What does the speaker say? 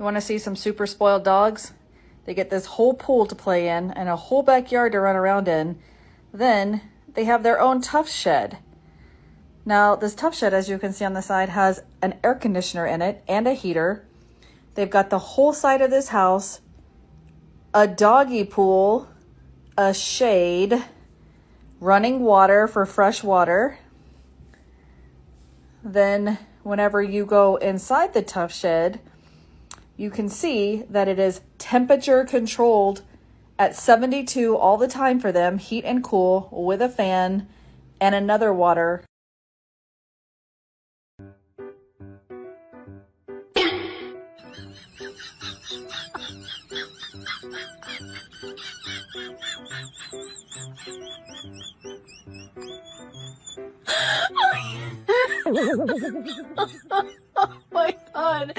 You want to see some super spoiled dogs? They get this whole pool to play in and a whole backyard to run around in. Then they have their own tough shed. Now, this tough shed, as you can see on the side, has an air conditioner in it and a heater. They've got the whole side of this house, a doggy pool, a shade, running water for fresh water. Then whenever you go inside the tough shed, you can see that it is temperature controlled at 72 all the time for them, heat and cool, with a fan and another water. Oh my God.